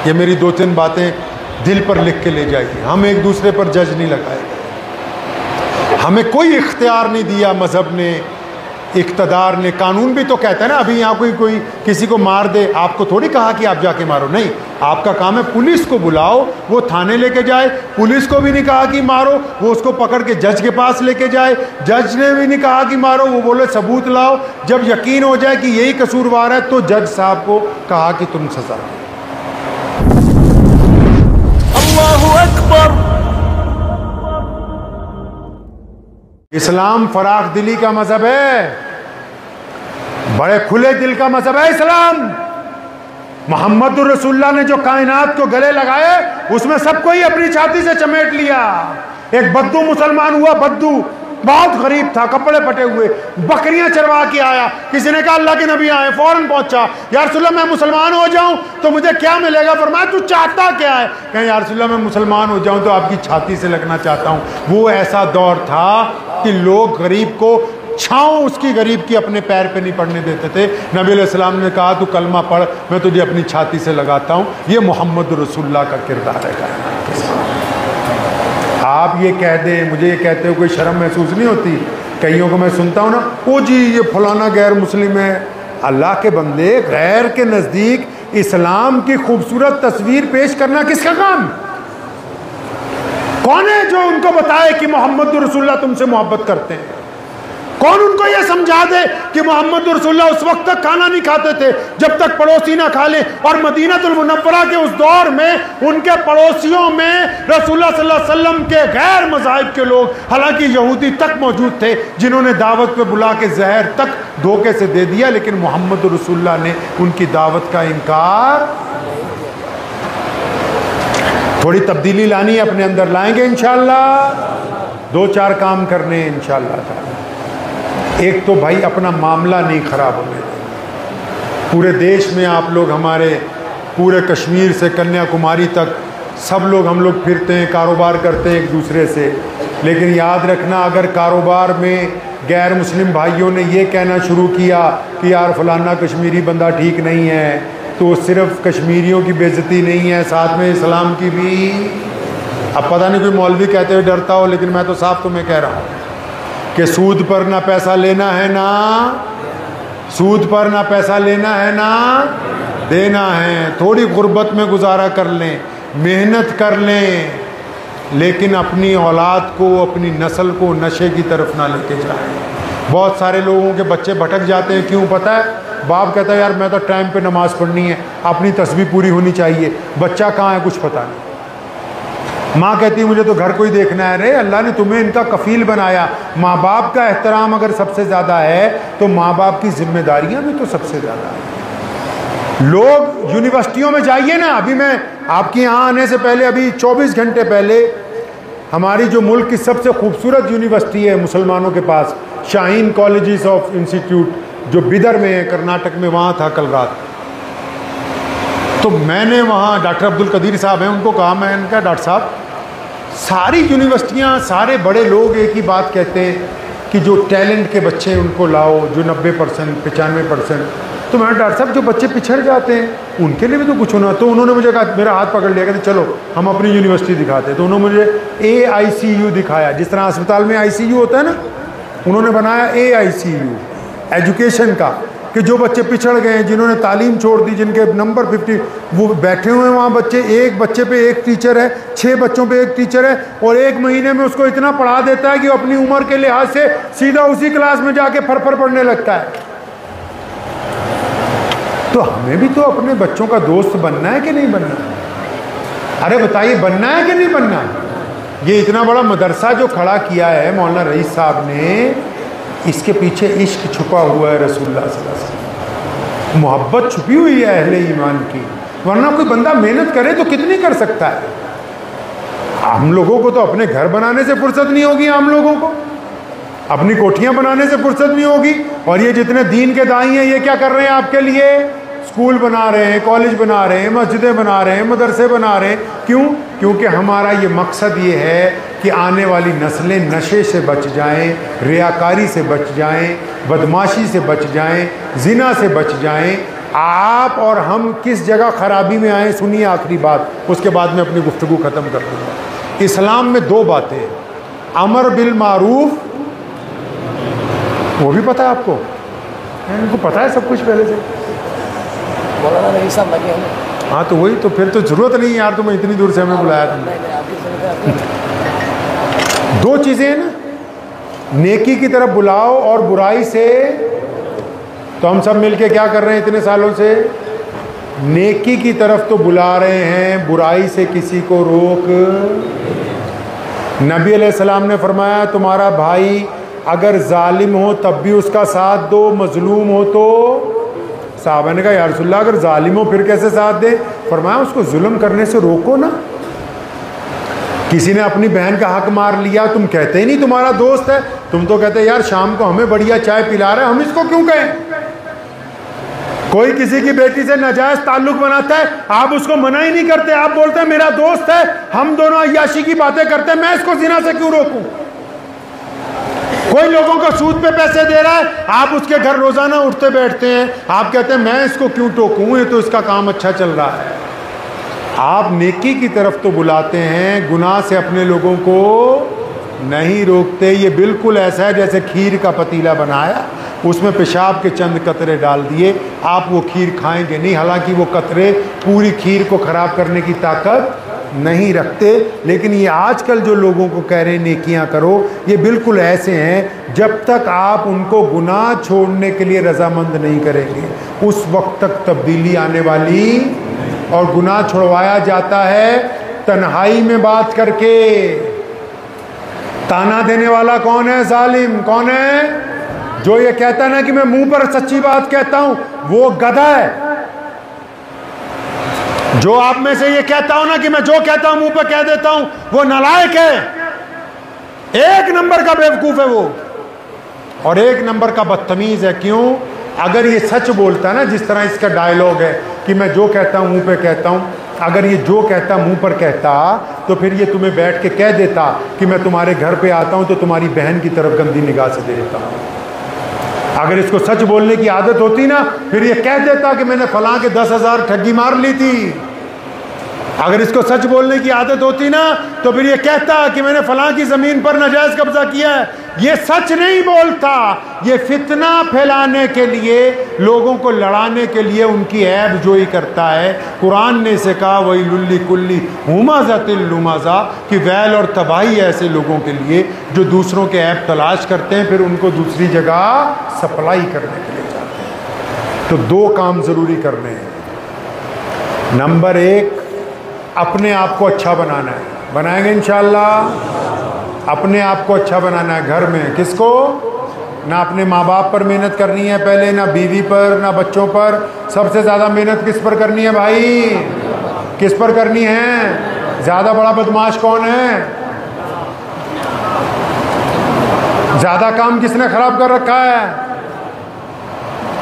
ये मेरी 2-3 बातें दिल पर लिख के ले जाइए। हम एक दूसरे पर जज नहीं लगाएंगे। हमें कोई इख्तियार नहीं दिया मज़हब ने, इक़्तिदार ने। कानून भी तो कहता है ना, अभी यहाँ कोई किसी को मार दे, आपको थोड़ी कहा कि आप जाके मारो। नहीं, आपका काम है पुलिस को बुलाओ, वो थाने लेके जाए। पुलिस को भी नहीं कहा कि मारो, वो उसको पकड़ के जज के पास लेके जाए। जज ने भी नहीं कहा कि मारो, वो बोले सबूत लाओ। जब यकीन हो जाए कि यही कसूरवार है तो जज साहब को कहा कि तुम सजा दो। अल्लाहु अकबर। इस्लाम फराख दिली का मजहब है, बड़े खुले दिल का मजहब है इस्लाम। मोहम्मद रसूलुल्लाह ने जो कायनात को गले लगाए, उसमें सबको ही अपनी छाती से चमेट लिया। एक बद्दू मुसलमान हुआ, बद्दू बहुत गरीब था, कपड़े फटे हुए, बकरियां चरवा के आया। किसी ने कहा अल्लाह के नबी आए, फौरन पहुंचा, या रसूलल्लाह मैं मुसलमान हो जाऊं तो मुझे क्या मिलेगा? फरमाया तू चाहता क्या है? कहें या रसूलल्लाह मैं मुसलमान हो जाऊं तो आपकी छाती से लगना चाहता हूं। वो ऐसा दौर था कि लोग गरीब को छांव उसकी गरीब की अपने पैर पे नहीं पड़ने देते थे। नबी अलैहि सलाम ने कहा तू कलमा पढ़, मैं तुझे अपनी छाती से लगाता हूं। ये मोहम्मद रसूलुल्लाह का किरदार है। आप ये कह दें, मुझे ये कहते हो कोई शर्म महसूस नहीं होती? कईयों को मैं सुनता हूँ ना, ओ जी ये फलाना गैर मुस्लिम है। अल्लाह के बंदे, गैर के नज़दीक इस्लाम की खूबसूरत तस्वीर पेश करना किसका काम? कौन है जो उनको बताए कि मोहम्मद रसूलुल्लाह तुमसे मोहब्बत करते हैं? कौन उनको ये समझा दे कि मोहम्मद रसूलुल्लाह उस वक्त तक खाना नहीं खाते थे जब तक पड़ोसी ना खा ले। और मदीनातुल मुनव्वरा के उस दौर में उनके पड़ोसियों में रसूलुल्लाह सल्लल्लाहु अलैहि वसल्लम के गैर मज़ाहिब के लोग, हालांकि यहूदी तक मौजूद थे, जिन्होंने दावत पे बुला के जहर तक धोखे से दे दिया, लेकिन मोहम्मद रसूलुल्लाह ने उनकी दावत का इनकार। थोड़ी तब्दीली लानी है, अपने अंदर लाएंगे इंशाअल्लाह। 2-4 काम करने हैं इंशाअल्लाह। एक तो भाई अपना मामला नहीं खराब होने देना। पूरे देश में आप लोग, हमारे पूरे कश्मीर से कन्याकुमारी तक सब लोग, हम लोग फिरते हैं, कारोबार करते हैं एक दूसरे से। लेकिन याद रखना, अगर कारोबार में गैर मुस्लिम भाइयों ने ये कहना शुरू किया कि यार फलाना कश्मीरी बंदा ठीक नहीं है, तो सिर्फ कश्मीरियों की बेइज्जती नहीं है, साथ में इस्लाम की भी। अब पता नहीं कोई मौलवी कहते हुए डरता हो, लेकिन मैं तो साफ तुम्हें कह रहा हूँ कि सूद पर ना पैसा लेना है, ना सूद पर ना पैसा लेना है, ना देना है। थोड़ी गुर्बत में गुजारा कर लें, मेहनत कर लें, लेकिन अपनी औलाद को, अपनी नस्ल को नशे की तरफ ना लेके जाएं। बहुत सारे लोगों के बच्चे भटक जाते हैं, क्यों पता है? बाप कहता है यार मैं तो टाइम पे नमाज़ पढ़नी है, अपनी तस्बीह पूरी होनी चाहिए, बच्चा कहाँ है कुछ पता नहीं। माँ कहती है मुझे तो घर को ही देखना है। रे अल्लाह ने तुम्हें इनका कफ़ील बनाया। माँ बाप का एहतराम अगर सबसे ज़्यादा है तो माँ बाप की जिम्मेदारियाँ भी तो सबसे ज़्यादा है। लोग यूनिवर्सिटियों में जाइए ना, अभी मैं आपके यहाँ आने से पहले, अभी 24 घंटे पहले, हमारी जो मुल्क की सबसे खूबसूरत यूनिवर्सिटी है मुसलमानों के पास, शाहीन कॉलेजेस ऑफ इंस्टीट्यूट, जो बिदर में है कर्नाटक में, वहाँ था कल रात। तो मैंने वहाँ डॉक्टर अब्दुल कदीर साहब हैं, उनको कहा, मैं इनका डॉक्टर साहब सारी यूनिवर्सिटियाँ, सारे बड़े लोग एक ही बात कहते हैं कि जो टैलेंट के बच्चे उनको लाओ, जो 90% 95%। तो मैं डॉक्टर साहब जो बच्चे पिछड़ जाते हैं उनके लिए भी तो कुछ होना। तो उन्होंने मुझे कहा, मेरा हाथ पकड़ लिया, कहते चलो हम अपनी यूनिवर्सिटी दिखाते हैं। तो उन्होंने मुझे AICU दिखाया, जिस तरह अस्पताल में ICU होता है ना, उन्होंने बनाया AICU एजुकेशन का, कि जो बच्चे पिछड़ गए हैं, जिन्होंने तालीम छोड़ दी, जिनके नंबर 50, वो बैठे हुए हैं वहाँ बच्चे। एक बच्चे पे एक टीचर है, 6 बच्चों पे एक टीचर है, और 1 महीने में उसको इतना पढ़ा देता है कि अपनी उम्र के लिहाज से सीधा उसी क्लास में जाके फर पढ़ने लगता है। तो हमें भी तो अपने बच्चों का दोस्त बनना है कि नहीं बनना? अरे बताइए, बनना है कि नहीं बनना? ये इतना बड़ा मदरसा जो खड़ा किया है मौलाना रईस साहब ने, इसके पीछे इश्क छुपा हुआ है रसूलुल्लाह सल्लल्लाहु अलैहि वसल्लम, मोहब्बत छुपी हुई है अहले ईमान की। वरना कोई बंदा मेहनत करे तो कितनी कर सकता है? हम लोगों को तो अपने घर बनाने से फुर्सत नहीं होगी, हम लोगों को अपनी कोठियां बनाने से फुर्सत नहीं होगी। और ये जितने दीन के दाई हैं, ये क्या कर रहे हैं आपके लिए? स्कूल बना रहे हैं, कॉलेज बना रहे हैं, मस्जिदें बना रहे हैं, मदरसे बना रहे हैं। क्यों? क्योंकि हमारा ये मकसद ये है कि आने वाली नस्लें नशे से बच जाएं, रियाकारी से बच जाएं, बदमाशी से बच जाएं, जिना से बच जाएं, आप और हम किस जगह खराबी में आए, सुनिए आखिरी बात, उसके बाद मैं अपनी गुफ्तगू ख़त्म कर दूँगा। इस्लाम में दो बातें, अमर बिल मारूफ, वो भी पता है आपको, इनको पता है सब कुछ पहले से। बोला ना, नहीं सब लगे हैं। हाँ तो वही तो, फिर तो ज़रूरत नहीं यार, तुम्हें इतनी दूर से हमें बुलाया तुमने। दो चीज़ें हैं ना, नेकी की तरफ बुलाओ और बुराई से। तो हम सब मिलके क्या कर रहे हैं इतने सालों से? नेकी की तरफ तो बुला रहे हैं, बुराई से किसी को रोक। नबी अलैहिस्सलाम ने फरमाया तुम्हारा भाई अगर जालिम हो तब भी उसका साथ दो, मजलूम हो तो। साहबा ने कहा या रसूलल्लाह अगर जालिम हो फिर कैसे साथ दे? फरमाया उसको जुल्म करने से रोको ना। किसी ने अपनी बहन का हक मार लिया, तुम कहते ही नहीं तुम्हारा दोस्त है, तुम तो कहते यार शाम को हमें बढ़िया चाय पिला रहा है, हम इसको क्यों कहें? कोई किसी की बेटी से नाजायज ताल्लुक बनाता है, आप उसको मना ही नहीं करते, आप बोलते हैं मेरा दोस्त है, हम दोनों अय्याशी की बातें करते हैं, मैं इसको जिना से क्यों रोकूं? कोई लोगों को सूद पे पैसे दे रहा है, आप उसके घर रोजाना उठते बैठते हैं, आप कहते हैं मैं इसको क्यों टोकूं, ये तो इसका काम अच्छा चल रहा है। आप नेकी की तरफ तो बुलाते हैं, गुनाह से अपने लोगों को नहीं रोकते। ये बिल्कुल ऐसा है जैसे खीर का पतीला बनाया, उसमें पेशाब के चंद कतरे डाल दिए, आप वो खीर खाएंगे नहीं, हालांकि वो कतरे पूरी खीर को खराब करने की ताकत नहीं रखते। लेकिन ये आजकल जो लोगों को कह रहे हैं नेकियां करो, ये बिल्कुल ऐसे हैं जब तक आप उनको गुनाह छोड़ने के लिए रजामंद नहीं करेंगे उस वक्त तक तब्दीली आने वाली। और गुनाह छुड़वाया जाता है तन्हाई में बात करके। ताना देने वाला कौन है? जालिम। कौन है? जो ये कहता है ना कि मैं मुंह पर सच्ची बात कहता हूं, वो गधा है। जो आप में से ये कहता हूं ना कि मैं जो कहता हूं मुंह पर कह देता हूं, वो नालायक है, एक नंबर का बेवकूफ है वो, और एक नंबर का बदतमीज है। क्यों? अगर ये सच बोलता है ना, जिस तरह इसका डायलॉग है कि मैं जो कहता हूं मुंह पे कहता हूं, अगर ये जो कहता मुंह पर कहता तो फिर ये तुम्हें बैठ के कह देता कि मैं तुम्हारे घर पे आता हूं तो तुम्हारी बहन की तरफ गंदी निगाह से देखता हूं। अगर इसको सच बोलने की आदत होती ना, फिर ये कह देता कि मैंने फलां के 10,000 ठगी मार ली थी। अगर इसको सच बोलने की आदत होती ना, तो फिर ये कहता कि मैंने फलां की जमीन पर नाजायज कब्जा किया है। ये सच नहीं बोलता, ये फितना फैलाने के लिए, लोगों को लड़ाने के लिए उनकी ऐब जोई करता है। कुरान ने इसे कहा वही लुल्ली कुल्ली हुमाज़ातिल लुमाज़ा, कि वैल और तबाही है ऐसे लोगों के लिए जो दूसरों के ऐब तलाश करते हैं, फिर उनको दूसरी जगह सप्लाई करने के लिए जाते हैं। तो दो काम ज़रूरी करने हैं। नंबर एक, अपने आप को अच्छा बनाना है, बनाएंगे इंशाअल्लाह। अपने आप को अच्छा बनाना है घर में। किसको? ना अपने माँ बाप पर मेहनत करनी है पहले, ना बीवी पर, ना बच्चों पर। सबसे ज़्यादा मेहनत किस पर करनी है भाई? किस पर करनी है? ज़्यादा बड़ा बदमाश कौन है? ज़्यादा काम किसने ख़राब कर रखा है?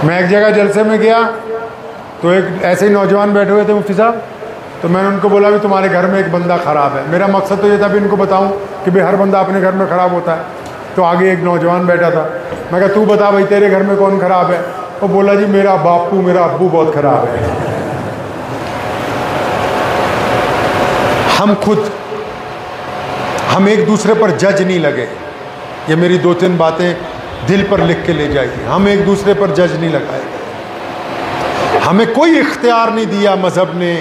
मैं एक जगह जलसे में गया तो एक ऐसे ही नौजवान बैठे हुए थे मुफ्ती साहब, तो मैंने उनको बोला भी तुम्हारे घर में एक बंदा ख़राब है। मेरा मकसद तो ये था भी इनको बताऊं कि भाई हर बंदा अपने घर में ख़राब होता है। तो आगे एक नौजवान बैठा था, मैं कहा तू बता भाई तेरे घर में कौन ख़राब है? वो बोला जी मेरा बापू, मेरा अब्बू बहुत ख़राब है। हम एक दूसरे पर जज नहीं लगे। ये मेरी 2-3 बातें दिल पर लिख के ले जाइए। हम एक दूसरे पर जज नहीं लगाए। हमें कोई इख्तियार नहीं दिया मज़हब ने,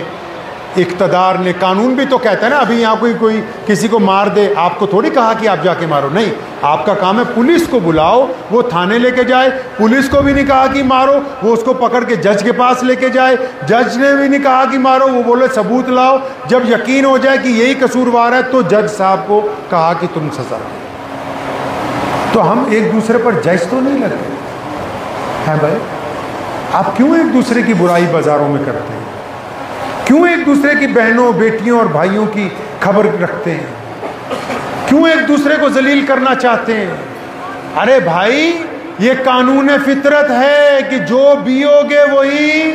इक़्तिदार ने। कानून भी तो कहता है ना, अभी यहाँ कोई किसी को मार दे, आपको थोड़ी कहा कि आप जाके मारो। नहीं, आपका काम है पुलिस को बुलाओ, वो थाने लेके जाए। पुलिस को भी नहीं कहा कि मारो, वो उसको पकड़ के जज के पास लेके जाए। जज ने भी नहीं कहा कि मारो, वो बोले सबूत लाओ। जब यकीन हो जाए कि यही कसूरवार है तो जज साहब को कहा कि तुम सजा। तो हम एक दूसरे पर जज तो नहीं लगते हैं भाई। आप क्यों एक दूसरे की बुराई बाजारों में करते हैं? क्यों एक दूसरे की बहनों, बेटियों और भाइयों की खबर रखते हैं? क्यों एक दूसरे को जलील करना चाहते हैं? अरे भाई, ये कानून फितरत है कि जो बीओगे वही,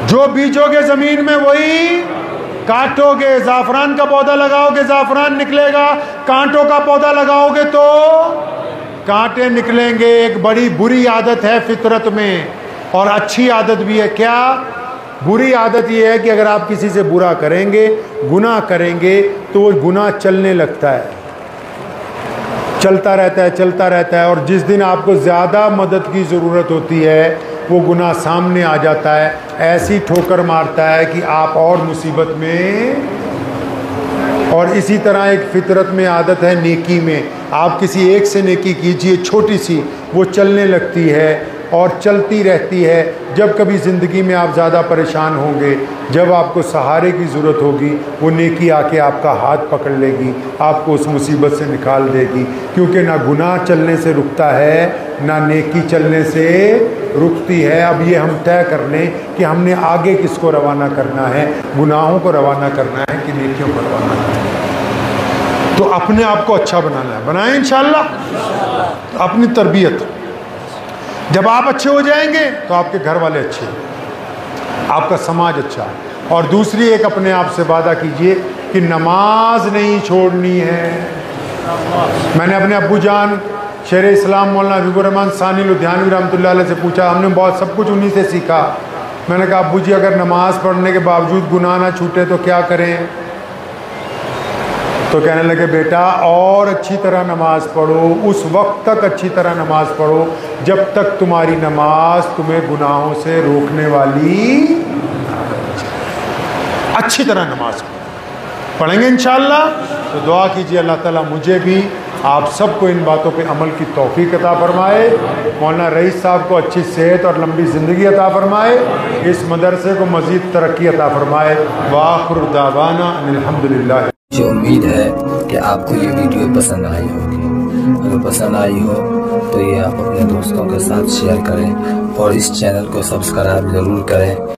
जो बीजोगे जमीन में वही काटोगे। जाफरान का पौधा लगाओगे जाफरान निकलेगा, कांटों का पौधा लगाओगे तो कांटे निकलेंगे। एक बड़ी बुरी आदत है फितरत में और अच्छी आदत भी है। क्या? बुरी आदत ये है कि अगर आप किसी से बुरा करेंगे, गुनाह करेंगे, तो वो गुनाह चलने लगता है, चलता रहता है, चलता रहता है, और जिस दिन आपको ज़्यादा मदद की ज़रूरत होती है वो गुनाह सामने आ जाता है, ऐसी ठोकर मारता है कि आप और मुसीबत में। और इसी तरह एक फितरत में आदत है नेकी में, आप किसी एक से नेकी कीजिए छोटी सी, वो चलने लगती है और चलती रहती है। जब कभी ज़िंदगी में आप ज़्यादा परेशान होंगे, जब आपको सहारे की ज़रूरत होगी, वो नेकी आके आपका हाथ पकड़ लेगी, आपको उस मुसीबत से निकाल देगी। क्योंकि ना गुनाह चलने से रुकता है, ना नेकी चलने से रुकती है। अब ये हम तय कर लें कि हमने आगे किसको रवाना करना है, गुनाहों को रवाना करना है कि नेकियों को रवाना करना है। तो अपने आप को अच्छा बनाना है, बनाएं इंशाअल्लाह। अपनी तरबियत, जब आप अच्छे हो जाएंगे तो आपके घर वाले अच्छे, आपका समाज अच्छा। और दूसरी एक अपने आप से वादा कीजिए कि नमाज नहीं छोड़नी है। मैंने अपने अब्बू जान शेर इस्लाम मौलाना हबीबुर रहमान सानी लुधियानवी रहमतुल्लाह अलैह से पूछा, हमने बहुत सब कुछ उन्हीं से सीखा। मैंने कहा अब्बू जी अगर नमाज पढ़ने के बावजूद गुनाह ना छूटे तो क्या करें? तो कहने लगे बेटा और अच्छी तरह नमाज पढ़ो, उस वक्त तक अच्छी तरह नमाज पढ़ो जब तक तुम्हारी नमाज तुम्हें गुनाहों से रोकने वाली। अच्छी तरह नमाज पढ़ेंगे इंशाअल्लाह। तो दुआ कीजिए अल्लाह ताला मुझे भी आप सबको इन बातों पे अमल की तौफीक अता फरमाए, मौलाना रईस साहब को अच्छी सेहत और लंबी ज़िंदगी अता फरमाए, इस मदरसे को मज़ीद तरक्की अता फरमाए। वाखिर दावाना अल्हम्दुलिल्लाह। मुझे उम्मीद है कि आपको ये वीडियो पसंद आई होगी। अगर पसंद आई हो तो ये आप अपने दोस्तों के साथ शेयर करें और इस चैनल को सब्सक्राइब ज़रूर करें।